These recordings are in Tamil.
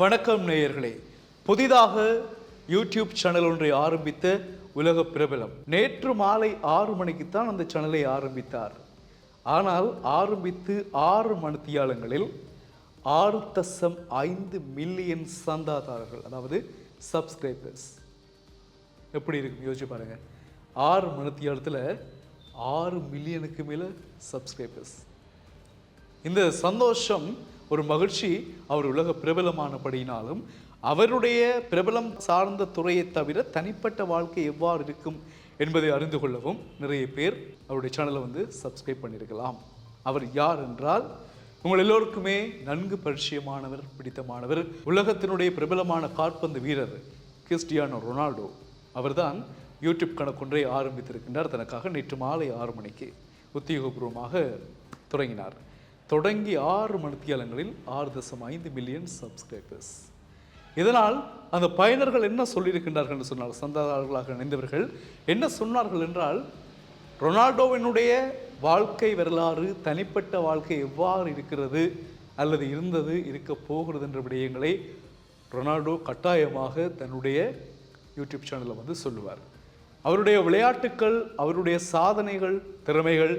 வணக்கம் நேயர்களே. புதிதாக யூடியூப் சேனல் ஒன்றை ஆரம்பித்த உலக பிரபலம் நேற்று மாலை 6 மணிக்குத்தான் அந்த சேனலை ஆரம்பித்தார். ஆனால் ஆரம்பித்து 6 மணித்தியாலங்களில் 6.5 மில்லியன் சந்தாதாரர்கள், அதாவது சப்ஸ்கிரைபர்ஸ். எப்படி இருக்கும் யோசிச்சு பாருங்க. 6 மணித்தியாலத்தில் 6 மில்லியனுக்கு மேலே சப்ஸ்கிரைபர்ஸ். இந்த சந்தோஷம், ஒரு மகிழ்ச்சி அவர் உலக பிரபலமானபடினாலும் அவருடைய பிரபலம் சார்ந்த துறையை தவிர தனிப்பட்ட வாழ்க்கை எவ்வாறு இருக்கும் என்பதை அறிந்து கொள்ளவும் நிறைய பேர் அவருடைய சேனலை சப்ஸ்கிரைப் பண்ணியிருக்கலாம். அவர் யார் என்றால், உங்கள் எல்லோருக்குமே நன்கு பரிச்சயமானவர், பிடித்தமானவர், உலகத்தினுடைய பிரபலமான கால்பந்து வீரர் கிறிஸ்டியானோ ரொனால்டோ. அவர்தான் யூடியூப் கணக்கொன்றை ஆரம்பித்திருக்கின்றார். தனக்காக நேற்று மாலை 6 மணிக்கு உத்தியோகபூர்வமாக தொடங்கினார். தொடங்கி 6 மணித்தியாலங்களில் 6.5 மில்லியன் சப்ஸ்கிரைபர்ஸ். இதனால் அந்த பயனர்கள் என்ன சொல்லியிருக்கின்றார்கள் என்று சொன்னால், சந்தாதாரர்களாக இணைந்தவர்கள் என்ன சொன்னார்கள் என்றால், ரொனால்டோவினுடைய வாழ்க்கை வரலாறு, தனிப்பட்ட வாழ்க்கை எவ்வாறு இருக்கிறது அல்லது இருந்தது, இருக்க போகிறது என்ற விடயங்களை ரொனால்டோ கட்டாயமாக தன்னுடைய யூடியூப் சேனலில் சொல்லுவார். அவருடைய விளையாட்டுக்கள், அவருடைய சாதனைகள், திறமைகள்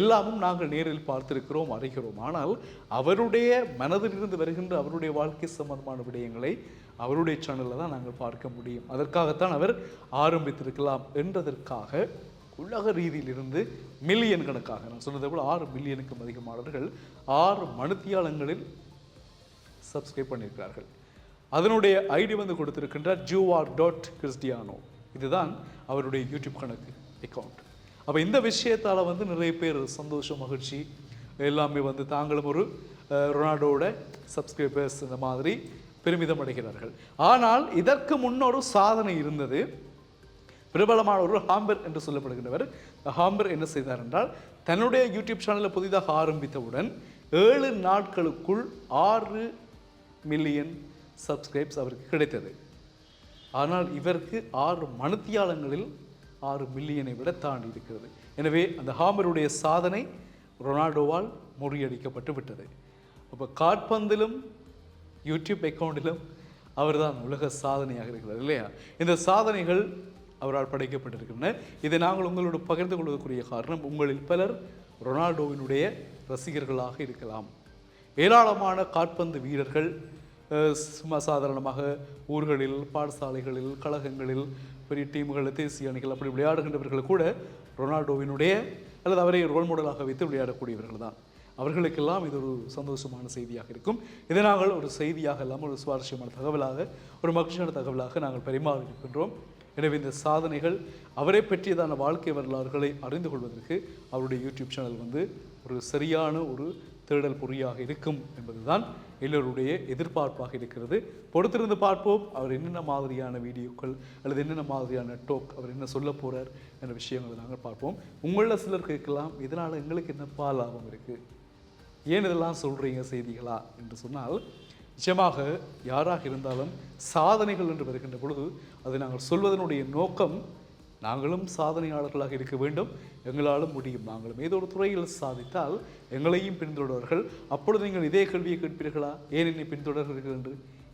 எல்லாமும் நாங்கள் நேரில் பார்த்திருக்கிறோம், அறிகிறோம். ஆனால் அவருடைய மனதிலிருந்து வருகின்ற அவருடைய வாழ்க்கை சம்பந்தமான விடயங்களை அவருடைய சேனலில் தான் நாங்கள் பார்க்க முடியும். அதற்காகத்தான் அவர் ஆரம்பித்திருக்கலாம் என்றதற்காக உலக ரீதியிலிருந்து மில்லியன் கணக்காக, நான் சொன்னதை போல் 6 மில்லியனுக்கும் அதிகமானவர்கள் 6 மணித்தியாலங்களில் சப்ஸ்கிரைப் பண்ணியிருக்கிறார்கள். அதனுடைய ஐடி கொடுத்திருக்கின்றார் juvar.cristiano. இதுதான் அவருடைய யூடியூப் கணக்கு அக்கௌண்ட். அப்போ இந்த விஷயத்தால் நிறைய பேர் சந்தோஷம், மகிழ்ச்சி எல்லாமே தாங்களும் ஒரு ரொனால்டோவோட சப்ஸ்கிரைபர்ஸ் இந்த மாதிரி பெருமிதம் அடைகிறார்கள். ஆனால் இதற்கு முன்னொரு சாதனை இருந்தது. பிரபலமான ஒரு ஹாம்பர் என்று சொல்லப்படுகின்றவர். ஹாம்பர் என்ன செய்தார் என்றால், தன்னுடைய யூடியூப் சேனலை புதிதாக ஆரம்பித்தவுடன் 7 நாட்களுக்குள் 6 மில்லியன் சப்ஸ்கிரைப்ஸ் அவருக்கு கிடைத்தது. ஆனால் இவருக்கு 6 மணித்தியாலங்களில் 6 மில்லியனை விட தாண்டி இருக்கிறது. எனவே அந்த ஹாம்பருடைய சாதனை ரொனால்டோவால் முறியடிக்கப்பட்டு விட்டது. அப்போ கால்பந்திலும் யூடியூப் அக்கௌண்டிலும் அவர் தான் உலக சாதனையாக இருக்கிறார் இல்லையா? இந்த சாதனைகள் அவரால் படைக்கப்பட்டிருக்கின்றன. இதை நாங்கள் உங்களோடு பகிர்ந்து கொள்வதற்குரிய காரணம், உங்களில் பலர் ரொனால்டோவினுடைய ரசிகர்களாக இருக்கலாம். ஏராளமான கால்பந்து வீரர்கள் சும்மா சாதாரணமாக ஊர்களில், பாடசாலைகளில், கழகங்களில், பெரிய டீம்களில், தேசிய அணிகள் அப்படி விளையாடுகின்றவர்கள் கூட ரொனால்டோவினுடைய அல்லது அவரை ரோல் மாடலாக வைத்து விளையாடக்கூடியவர்கள் தான். அவர்களுக்கெல்லாம் இது ஒரு சந்தோஷமான செய்தியாக இருக்கும். இதை நாங்கள் ஒரு செய்தியாக இல்லாமல் ஒரு சுவாரஸ்யமான தகவலாக, ஒரு மகிழ்ச்சியான தகவலாக நாங்கள் பரிமாறியிருக்கின்றோம். எனவே இந்த சாதனைகள், அவரை பற்றியதான வாழ்க்கை வரலாறுகளை அறிந்து கொள்வதற்கு அவருடைய யூடியூப் சேனல் ஒரு சரியான ஒரு தேடல் பொறியாக இருக்கும் என்பதுதான் எல்லோருடைய எதிர்பார்ப்பாக இருக்கிறது. பொறுத்திருந்து பார்ப்போம், அவர் என்னென்ன மாதிரியான வீடியோக்கள் அல்லது என்னென்ன மாதிரியான டோக் அவர் என்ன சொல்ல போகிறார் என்ற விஷயங்களை நாங்கள் பார்ப்போம். உங்களில் சிலர் கேட்கலாம், இதனால் எங்களுக்கு என்னப்பா லாபம் இருக்குது, ஏன் இதெல்லாம் சொல்கிறீங்க செய்திகளா என்று சொன்னால், நிச்சயமாக யாராக இருந்தாலும் சாதனைகள் என்று வருகின்ற பொழுது அதை நாங்கள் சொல்வதனுடைய நோக்கம், நாங்களும் சாதனையாளர்களாக இருக்க வேண்டும், எங்களாலும் முடியும், நாங்களும் ஏதோ ஒரு துறையில் சாதித்தால் எங்களையும் பின்தொடர்வர்கள். அப்பொழுது நீங்கள் இதே கேள்வியை கேட்பீர்களா, ஏன் என்னை பின்தொடர்கிறீர்கள் என்று?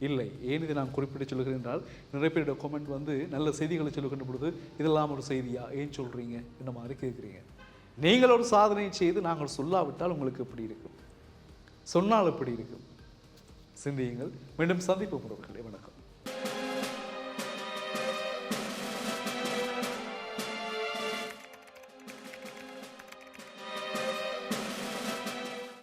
இல்லை. ஏன் இதை நான் குறிப்பிட்டு சொல்கிறேன் என்றால், நிறைய பேருடைய கமெண்ட் நல்ல செய்திகளை சொல்லுகின்ற பொழுது இதெல்லாம் ஒரு செய்தியா, ஏன் சொல்கிறீங்க இந்த மாதிரி கேட்குறீங்க. நீங்கள் ஒரு சாதனை செய்து நாங்கள் சொல்லாவிட்டால் உங்களுக்கு எப்படி இருக்கும், சொன்னால் எப்படி இருக்கும்? சிந்தியுங்கள். மீண்டும் சந்திப்பு உறவுகளே.